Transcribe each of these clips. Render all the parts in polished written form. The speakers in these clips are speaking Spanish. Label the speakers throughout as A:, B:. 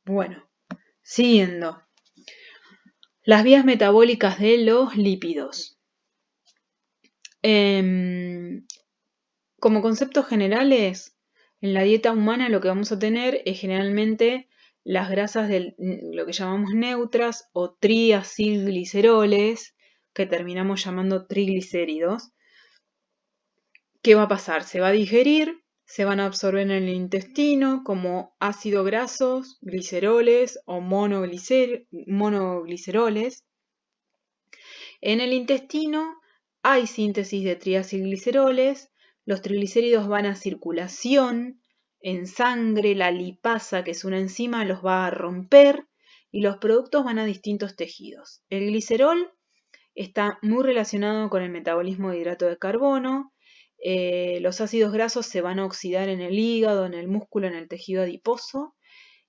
A: Bueno, siguiendo. Las vías metabólicas de los lípidos. Como conceptos generales, en la dieta humana lo que vamos a tener es generalmente las grasas de lo que llamamos neutras o triacilgliceroles, que terminamos llamando triglicéridos. ¿Qué va a pasar? Se va a digerir, se van a absorber en el intestino como ácidos grasos, gliceroles o monogliceroles. En el intestino hay síntesis de triacilgliceroles, los triglicéridos van a circulación, en sangre la lipasa, que es una enzima, los va a romper y los productos van a distintos tejidos. El glicerol está muy relacionado con el metabolismo de hidrato de carbono. Los ácidos grasos se van a oxidar en el hígado, en el músculo, en el tejido adiposo.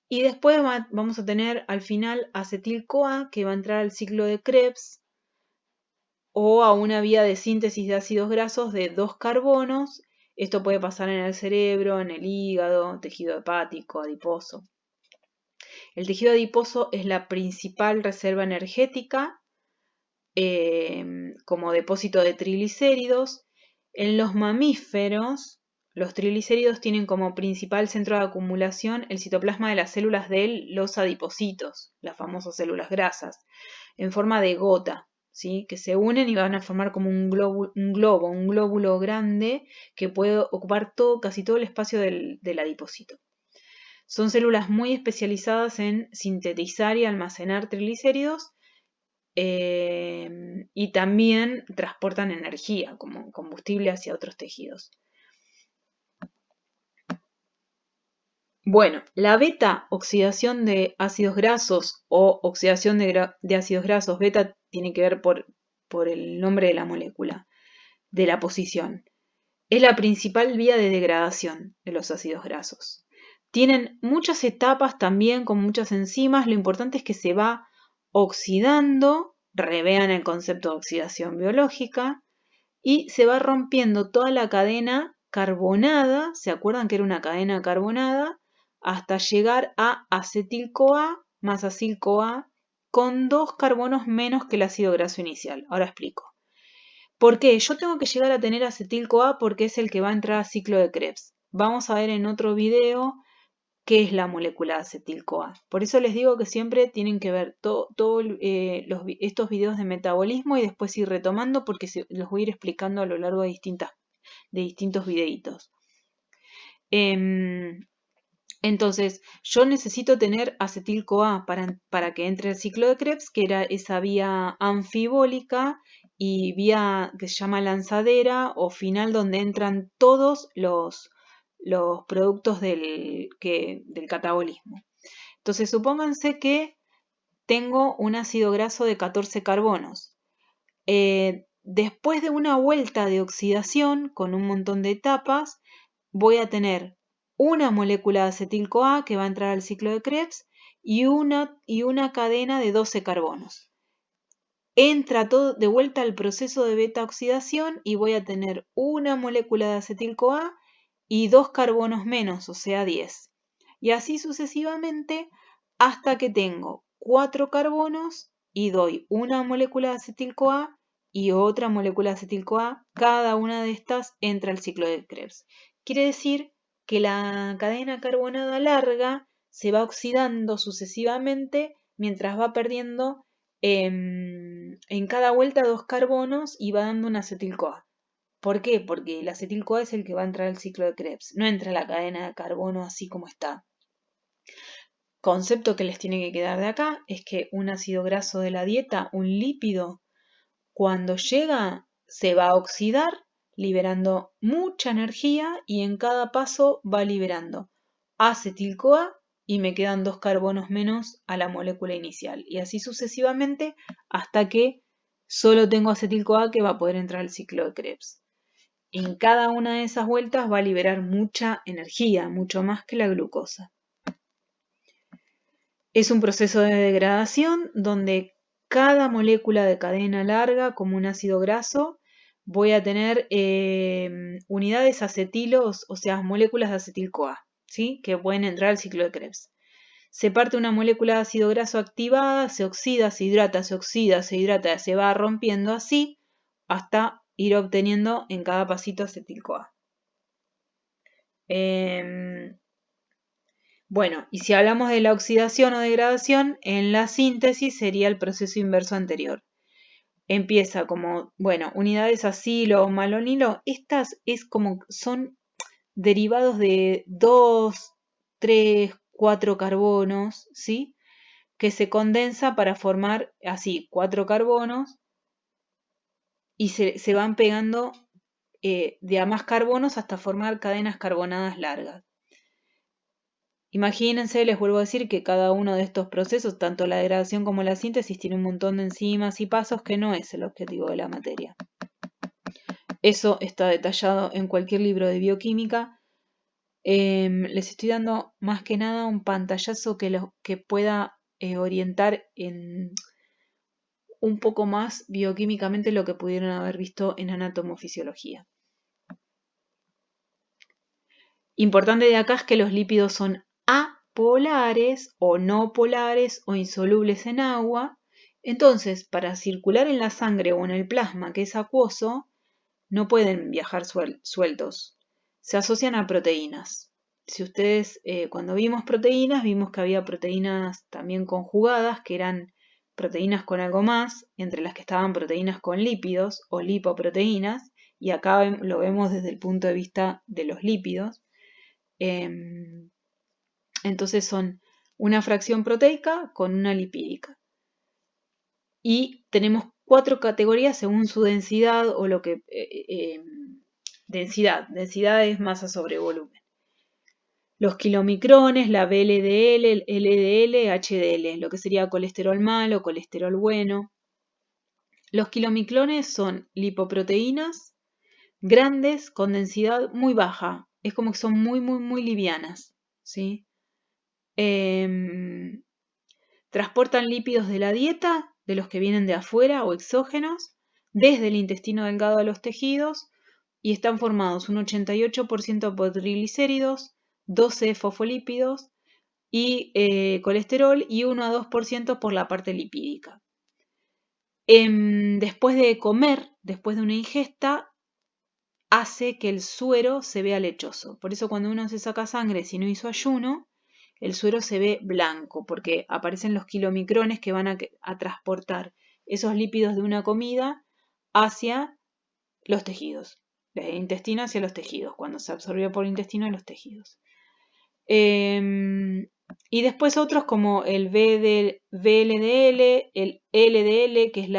A: Y después vamos a tener al final acetil-CoA, que va a entrar al ciclo de Krebs o a una vía de síntesis de ácidos grasos de 2 carbonos. Esto puede pasar en el cerebro, en el hígado, tejido hepático, adiposo. El tejido adiposo es la principal reserva energética como depósito de triglicéridos. En los mamíferos, los triglicéridos tienen como principal centro de acumulación el citoplasma de las células de los adipocitos, las famosas células grasas, en forma de gota, ¿sí? Que se unen y van a formar como un glóbulo grande que puede ocupar casi todo el espacio del adipocito. Son células muy especializadas en sintetizar y almacenar triglicéridos y también transportan energía como combustible hacia otros tejidos. Bueno, la beta oxidación de ácidos grasos o oxidación de ácidos grasos, beta tiene que ver por el nombre de la molécula, de la posición. Es la principal vía de degradación de los ácidos grasos. Tienen muchas etapas también con muchas enzimas, lo importante es que se va oxidando, revean el concepto de oxidación biológica, y se va rompiendo toda la cadena carbonada, ¿se acuerdan que era una cadena carbonada? Hasta llegar a acetil-CoA más acil-CoA con 2 carbonos menos que el ácido graso inicial. Ahora explico. ¿Por qué? Yo tengo que llegar a tener acetil-CoA porque es el que va a entrar a ciclo de Krebs. Vamos a ver en otro video qué es la molécula de acetil-CoA. Por eso les digo que siempre tienen que ver estos videos de metabolismo y después ir retomando porque los voy a ir explicando a lo largo de distintos videitos. Entonces, yo necesito tener acetil-CoA para que entre el ciclo de Krebs, que era esa vía anfibólica y vía que se llama lanzadera o final donde entran todos los productos del catabolismo. Entonces, supónganse que tengo un ácido graso de 14 carbonos. Después de una vuelta de oxidación con un montón de etapas, voy a tener una molécula de acetil-CoA que va a entrar al ciclo de Krebs y una cadena de 12 carbonos. Entra todo de vuelta al proceso de beta oxidación y voy a tener una molécula de acetil-CoA y 2 carbonos menos, o sea 10. Y así sucesivamente hasta que tengo 4 carbonos y doy una molécula de acetil-CoA y otra molécula de acetil-CoA. Cada una de estas entra al ciclo de Krebs. Quiere decir que la cadena carbonada larga se va oxidando sucesivamente mientras va perdiendo en cada vuelta 2 carbonos y va dando un acetil-CoA. ¿Por qué? Porque el acetil-CoA es el que va a entrar al ciclo de Krebs, no entra la cadena de carbono así como está. Concepto que les tiene que quedar de acá es que un ácido graso de la dieta, un lípido, cuando llega se va a oxidar liberando mucha energía y en cada paso va liberando acetil-CoA y me quedan 2 carbonos menos a la molécula inicial. Y así sucesivamente hasta que solo tengo acetil-CoA que va a poder entrar al ciclo de Krebs. En cada una de esas vueltas va a liberar mucha energía, mucho más que la glucosa. Es un proceso de degradación donde cada molécula de cadena larga, como un ácido graso, voy a tener unidades acetilos, o sea, moléculas de acetil-CoA, ¿sí? Que pueden entrar al ciclo de Krebs. se parte una molécula de ácido graso activada, se oxida, se hidrata, se oxida, se hidrata, se va rompiendo así hasta ir obteniendo en cada pasito acetil-CoA. Bueno, y si hablamos de la oxidación o degradación, en la síntesis sería el proceso inverso anterior. Empieza como, bueno, unidades acilo o malonilo. Estas son derivados de 2, 3, 4 carbonos, ¿sí? Que se condensa para formar así 4 carbonos y se van pegando de a más carbonos hasta formar cadenas carbonadas largas. Imagínense, les vuelvo a decir que cada uno de estos procesos, tanto la degradación como la síntesis, tiene un montón de enzimas y pasos que no es el objetivo de la materia. Eso está detallado en cualquier libro de bioquímica. Les estoy dando más que nada un pantallazo que pueda orientar en un poco más bioquímicamente lo que pudieron haber visto en anatomofisiología. Importante de acá es que los lípidos son apolares o no polares o insolubles en agua. Entonces, para circular en la sangre o en el plasma, que es acuoso, no pueden viajar sueltos. Se asocian a proteínas. Si ustedes, cuando vimos proteínas, vimos que había proteínas también conjugadas, que eran proteínas con algo más, entre las que estaban proteínas con lípidos o lipoproteínas, y acá lo vemos desde el punto de vista de los lípidos. Entonces son una fracción proteica con una lipídica. Y tenemos 4 categorías según su densidad o lo que... densidad es masa sobre volumen. Los kilomicrones, la VLDL, el LDL, HDL, lo que sería colesterol malo, colesterol bueno. Los kilomicrones son lipoproteínas grandes con densidad muy baja. Es como que son muy, muy, muy livianas, ¿sí? Transportan lípidos de la dieta, de los que vienen de afuera o exógenos, desde el intestino delgado a los tejidos, y están formados un 88% por triglicéridos, 12 fosfolípidos y colesterol y 1 a 2% por la parte lipídica. Después de comer, después de una ingesta, hace que el suero se vea lechoso. Por eso cuando uno se saca sangre si no hizo ayuno, el suero se ve blanco, porque aparecen los kilomicrones que van a transportar esos lípidos de una comida hacia los tejidos, del intestino hacia los tejidos, cuando se absorbió por el intestino a los tejidos. Y después otros como el VLDL, el LDL, que es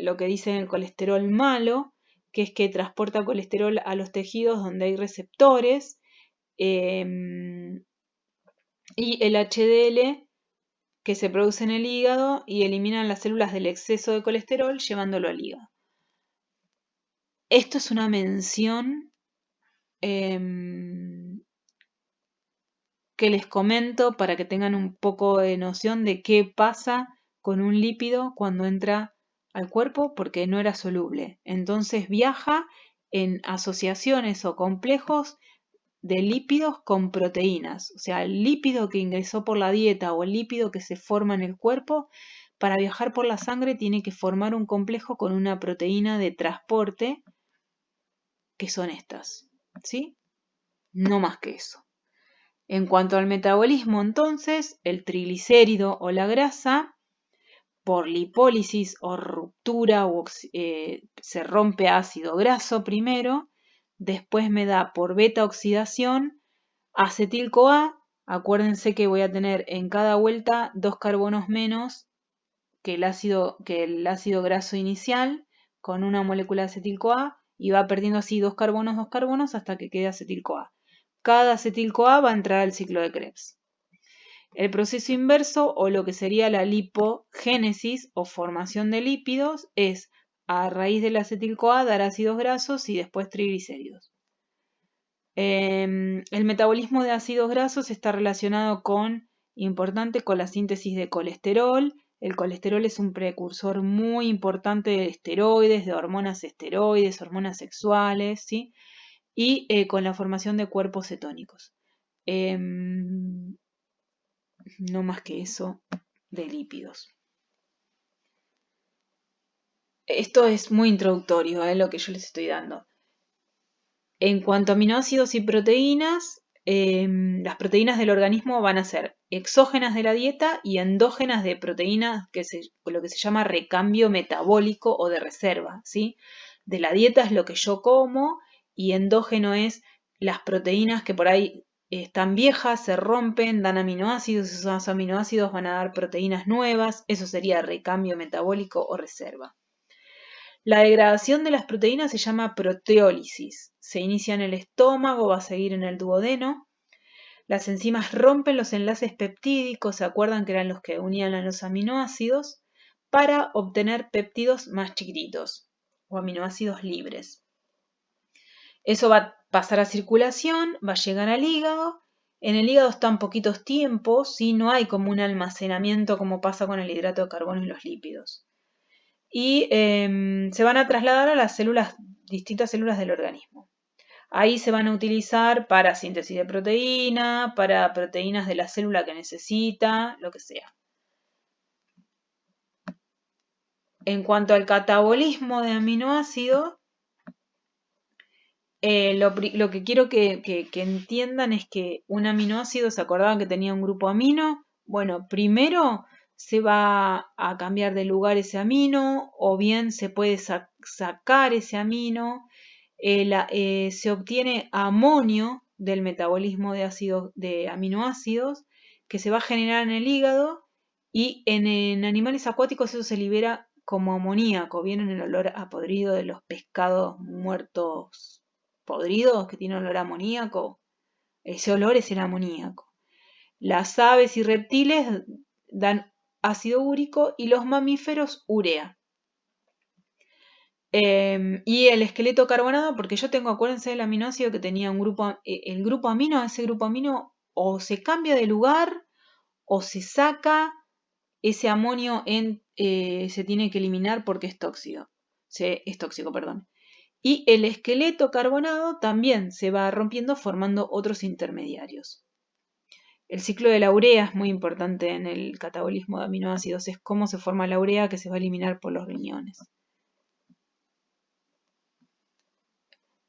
A: lo que dicen el colesterol malo, que es que transporta colesterol a los tejidos donde hay receptores, y el HDL, que se produce en el hígado y eliminan las células del exceso de colesterol llevándolo al hígado. Esto es una mención que les comento para que tengan un poco de noción de qué pasa con un lípido cuando entra al cuerpo, porque no era soluble. Entonces viaja en asociaciones o complejos de lípidos con proteínas. O sea, el lípido que ingresó por la dieta o el lípido que se forma en el cuerpo, para viajar por la sangre tiene que formar un complejo con una proteína de transporte, que son estas, ¿sí? No más que eso. En cuanto al metabolismo, entonces, el triglicérido o la grasa, por lipólisis o ruptura, se rompe a ácido graso primero, después me da por beta oxidación acetil-CoA. Acuérdense que voy a tener en cada vuelta 2 carbonos menos que el ácido graso inicial con una molécula de acetil-CoA y va perdiendo así 2 carbonos hasta que quede acetil-CoA. Cada acetil-CoA va a entrar al ciclo de Krebs. El proceso inverso, o lo que sería la lipogénesis o formación de lípidos, es a raíz del acetil-CoA dar ácidos grasos y después triglicéridos. El metabolismo de ácidos grasos está relacionado importante con la síntesis de colesterol. El colesterol es un precursor muy importante de esteroides, de hormonas esteroides, hormonas sexuales, ¿sí? Y con la formación de cuerpos cetónicos. no más que eso, de lípidos. Esto es muy introductorio, lo que yo les estoy dando. En cuanto a aminoácidos y proteínas, las proteínas del organismo van a ser exógenas de la dieta y endógenas de proteínas, lo que se llama recambio metabólico o de reserva, ¿sí? De la dieta es lo que yo como y endógeno es las proteínas que por ahí están viejas, se rompen, dan aminoácidos, esos aminoácidos van a dar proteínas nuevas, eso sería recambio metabólico o reserva. La degradación de las proteínas se llama proteólisis. Se inicia en el estómago, va a seguir en el duodeno. Las enzimas rompen los enlaces peptídicos, ¿se acuerdan que eran los que unían a los aminoácidos? Para obtener péptidos más chiquititos o aminoácidos libres. Eso va a pasar a circulación, va a llegar al hígado. En el hígado están poquitos tiempos, ¿sí? No hay como un almacenamiento como pasa con el hidrato de carbono y los lípidos. Y se van a trasladar a las distintas células del organismo. Ahí se van a utilizar para síntesis de proteína, para proteínas de la célula que necesita, lo que sea. En cuanto al catabolismo de aminoácidos, lo que quiero que entiendan es que un aminoácido, ¿se acordaban que tenía un grupo amino? Bueno, primero se va a cambiar de lugar ese amino o bien se puede sacar ese amino. Se obtiene amonio del metabolismo de aminoácidos que se va a generar en el hígado y en animales acuáticos eso se libera como amoníaco. ¿Vieron el olor a podrido de los pescados muertos podridos que tienen olor a amoníaco? Ese olor es el amoníaco. Las aves y reptiles dan ácido úrico y los mamíferos urea. Y el esqueleto carbonado, porque yo tengo, acuérdense del aminoácido que tenía el grupo amino, ese grupo amino o se cambia de lugar o se saca, ese amonio se tiene que eliminar porque es tóxico. Es tóxico, perdón. Y el esqueleto carbonado también se va rompiendo formando otros intermediarios. El ciclo de la urea es muy importante en el catabolismo de aminoácidos, es cómo se forma la urea que se va a eliminar por los riñones.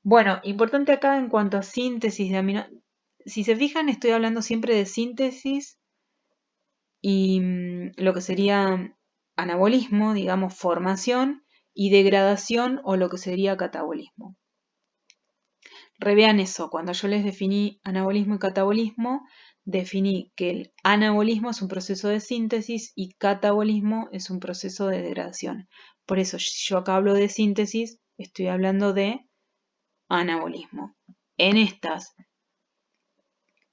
A: Bueno, importante acá en cuanto a síntesis de aminoácidos. Si se fijan, estoy hablando siempre de síntesis y lo que sería anabolismo, digamos, formación, y degradación o lo que sería catabolismo. Revean eso, cuando yo les definí anabolismo y catabolismo, definí que el anabolismo es un proceso de síntesis y catabolismo es un proceso de degradación. Por eso, si yo acá hablo de síntesis, estoy hablando de anabolismo. En estas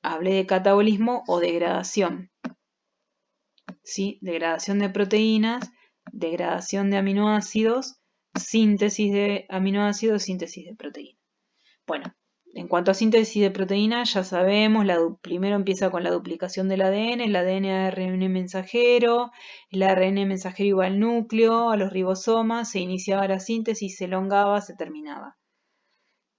A: hablé de catabolismo o degradación. ¿Sí? Degradación de proteínas, degradación de aminoácidos, síntesis de aminoácidos, síntesis de proteínas. Bueno, en cuanto a síntesis de proteína, ya sabemos, primero empieza con la duplicación del ADN, el ADN a ARN mensajero, el ARN mensajero iba al núcleo, a los ribosomas, se iniciaba la síntesis, se elongaba, se terminaba.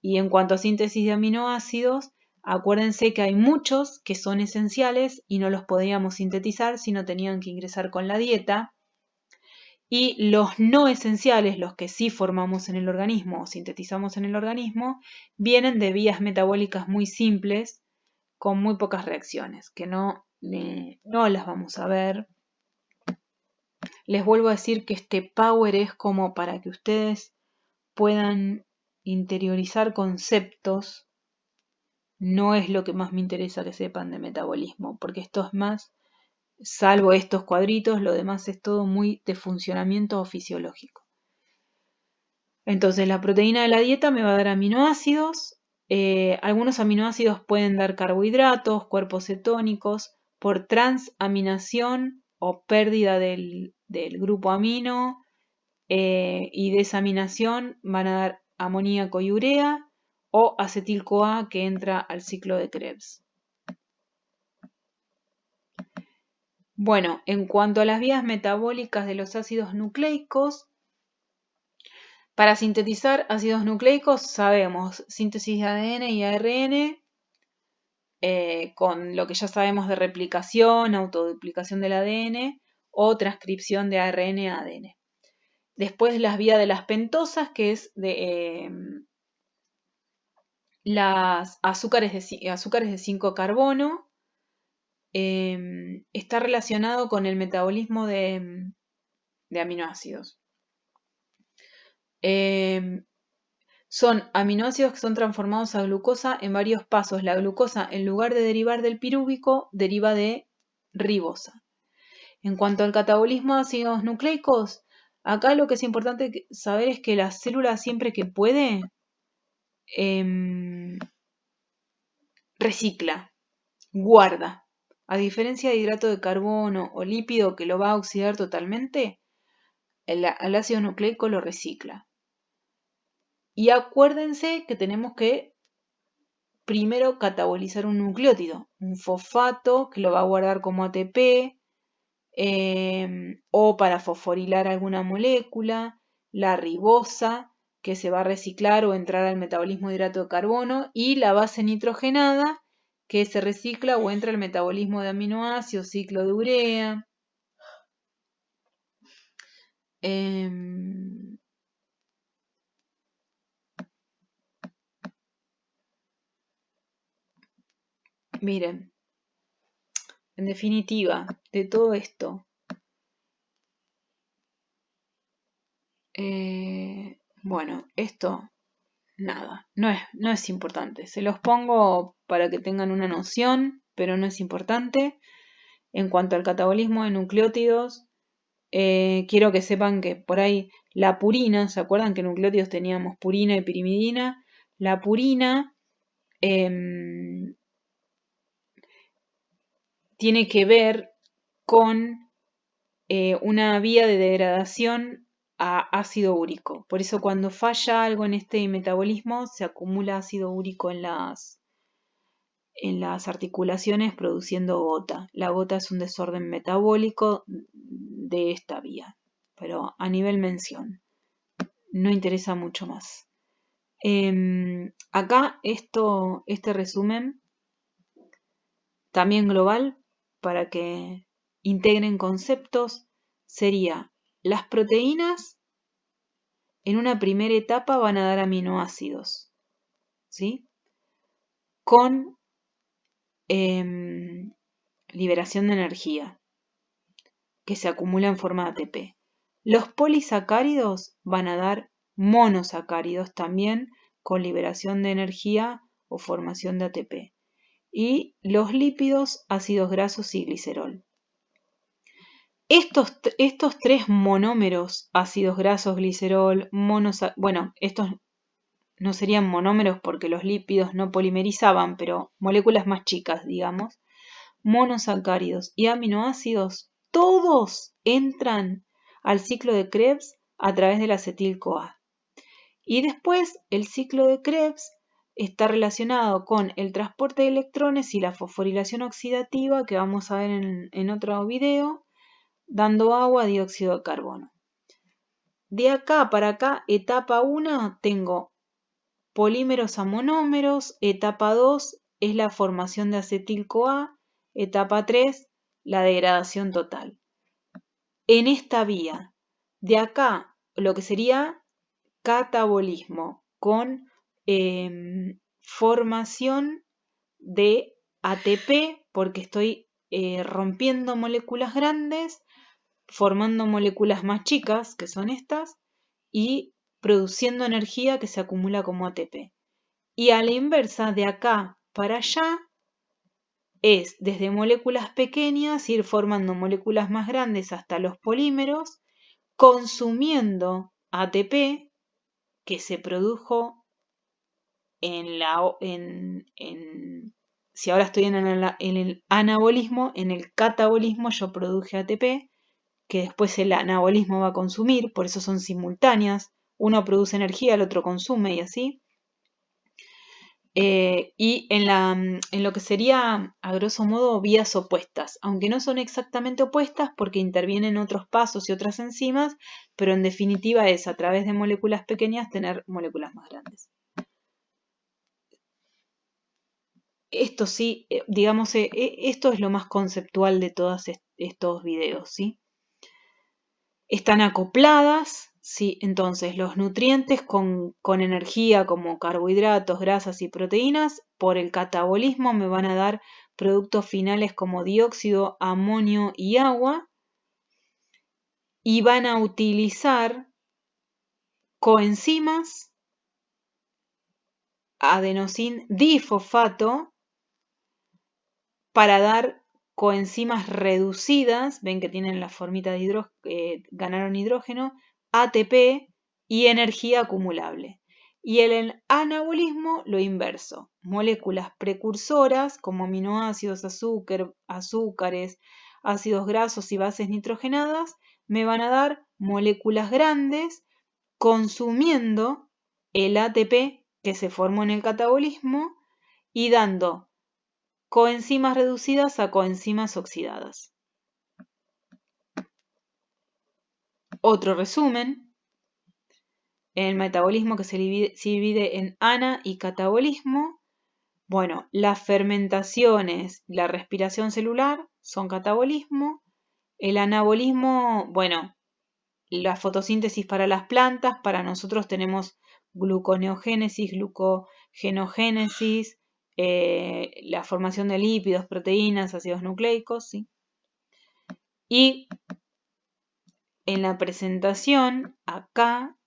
A: Y en cuanto a síntesis de aminoácidos, acuérdense que hay muchos que son esenciales y no los podíamos sintetizar si no tenían que ingresar con la dieta. Y los no esenciales, los que sí formamos en el organismo o sintetizamos en el organismo, vienen de vías metabólicas muy simples con muy pocas reacciones, que no las vamos a ver. Les vuelvo a decir que este power es como para que ustedes puedan interiorizar conceptos. No es lo que más me interesa que sepan de metabolismo, porque esto es más, salvo estos cuadritos, lo demás es todo muy de funcionamiento fisiológico. Entonces la proteína de la dieta me va a dar aminoácidos, algunos aminoácidos pueden dar carbohidratos, cuerpos cetónicos, por transaminación o pérdida del grupo amino y desaminación van a dar amoníaco y urea o acetil-CoA que entra al ciclo de Krebs. Bueno, en cuanto a las vías metabólicas de los ácidos nucleicos, para sintetizar ácidos nucleicos sabemos síntesis de ADN y ARN, con lo que ya sabemos de replicación, autoduplicación del ADN o transcripción de ARN a ADN. Después las vías de las pentosas, que es de las azúcares de 5 carbono. Está relacionado con el metabolismo de aminoácidos. Son aminoácidos que son transformados a glucosa en varios pasos. La glucosa, en lugar de derivar del pirúvico, deriva de ribosa. En cuanto al catabolismo de ácidos nucleicos, acá lo que es importante saber es que la célula, siempre que puede, recicla, guarda. A diferencia de hidrato de carbono o lípido que lo va a oxidar totalmente, el ácido nucleico lo recicla. Y acuérdense que tenemos que primero catabolizar un nucleótido, un fosfato que lo va a guardar como ATP, o para fosforilar alguna molécula, la ribosa que se va a reciclar o entrar al metabolismo de hidrato de carbono, y la base nitrogenada que se recicla o entra al metabolismo de aminoácidos, ciclo de urea. Miren, en definitiva, de todo esto, bueno, esto nada, no es importante. Se los pongo para que tengan una noción, pero no es importante. En cuanto al catabolismo de nucleótidos, quiero que sepan que por ahí la purina, ¿se acuerdan que en nucleótidos teníamos purina y pirimidina? La purina tiene que ver con una vía de degradación a ácido úrico. Por eso cuando falla algo en este metabolismo se acumula ácido úrico en las articulaciones produciendo gota. La gota es un desorden metabólico de esta vía, pero a nivel mención. No interesa mucho más. Acá este resumen, también global, para que integren conceptos, sería: las proteínas en una primera etapa van a dar aminoácidos, ¿sí? Con liberación de energía que se acumula en forma de ATP. Los polisacáridos van a dar monosacáridos también con liberación de energía o formación de ATP. Y los lípidos, ácidos grasos y glicerol. Estos tres monómeros, ácidos grasos, glicerol, bueno, estos no serían monómeros porque los lípidos no polimerizaban, pero moléculas más chicas, digamos, monosacáridos y aminoácidos, todos entran al ciclo de Krebs a través del acetil-CoA. Y después el ciclo de Krebs está relacionado con el transporte de electrones y la fosforilación oxidativa, que vamos a ver en otro video, dando agua a dióxido de carbono. De acá para acá, etapa 1, tengo polímeros a monómeros. Etapa 2 es la formación de acetil-CoA. Etapa 3, la degradación total. En esta vía, de acá, lo que sería catabolismo con formación de ATP, porque estoy rompiendo moléculas grandes, formando moléculas más chicas, que son estas, y produciendo energía que se acumula como ATP. Y a la inversa, de acá para allá, es desde moléculas pequeñas ir formando moléculas más grandes hasta los polímeros, consumiendo ATP que se produjo si ahora estoy en el anabolismo, en el catabolismo yo produje ATP, que después el anabolismo va a consumir, por eso son simultáneas, uno produce energía, el otro consume y así. Y en lo que sería, a grosso modo, vías opuestas, aunque no son exactamente opuestas porque intervienen otros pasos y otras enzimas, pero en definitiva es a través de moléculas pequeñas tener moléculas más grandes. Esto sí, digamos, esto es lo más conceptual de todos estos videos, ¿sí? Están acopladas, ¿sí? Entonces los nutrientes con energía como carbohidratos, grasas y proteínas, por el catabolismo me van a dar productos finales como dióxido, amonio y agua, y van a utilizar coenzimas, adenosín difosfato, para dar coenzimas reducidas, ven que tienen la formita de ganaron hidrógeno, ATP y energía acumulable. Y el anabolismo, lo inverso, moléculas precursoras como aminoácidos, azúcares, ácidos grasos y bases nitrogenadas, me van a dar moléculas grandes consumiendo el ATP que se formó en el catabolismo y dando coenzimas reducidas a coenzimas oxidadas. Otro resumen, el metabolismo que se divide en ana y catabolismo. Bueno, las fermentaciones, la respiración celular son catabolismo. El anabolismo, bueno, la fotosíntesis para las plantas, para nosotros tenemos gluconeogénesis, glucogenogénesis, la formación de lípidos, proteínas, ácidos nucleicos, ¿sí? Y en la presentación, acá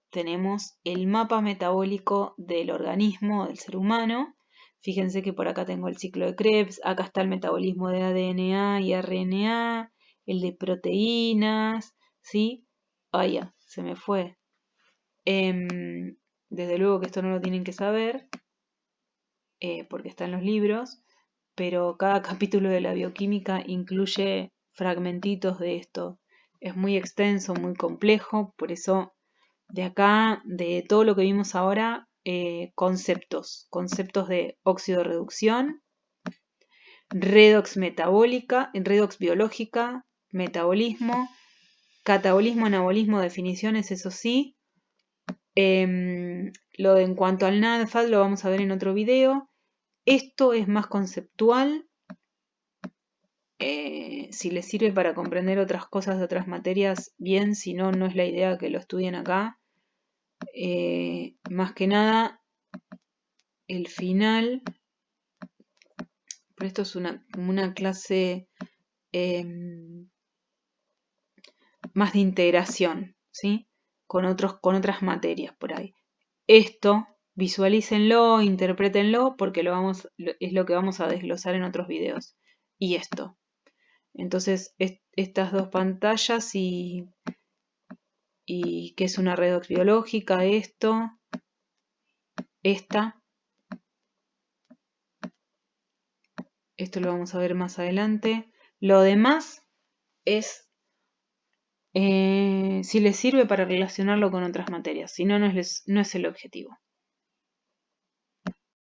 A: tenemos el mapa metabólico del organismo, del ser humano. Fíjense que por acá tengo el ciclo de Krebs, acá está el metabolismo de ADN y RNA, el de proteínas, ¿sí? Ay, ya, se me fue. Desde luego que esto no lo tienen que saber, porque está en los libros, pero cada capítulo de la bioquímica incluye fragmentitos de esto. Es muy extenso, muy complejo, por eso de acá, de todo lo que vimos ahora, conceptos de óxido reducción, redox metabólica, redox biológica, metabolismo, catabolismo, anabolismo, definiciones, eso sí. Lo de en cuanto al NADFAT lo vamos a ver en otro video. Esto es más conceptual. Si les sirve para comprender otras cosas de otras materias, bien, si no, no es la idea que lo estudien acá. Más que nada, el final, pero esto es una clase más de integración, ¿sí? Con otras materias por ahí. Esto, visualícenlo, interprétenlo, porque es lo que vamos a desglosar en otros videos. Y esto. Entonces, estas dos pantallas y qué es una redox biológica, esto, esta. Esto lo vamos a ver más adelante. Lo demás es si les sirve para relacionarlo con otras materias. Si no, no es el objetivo.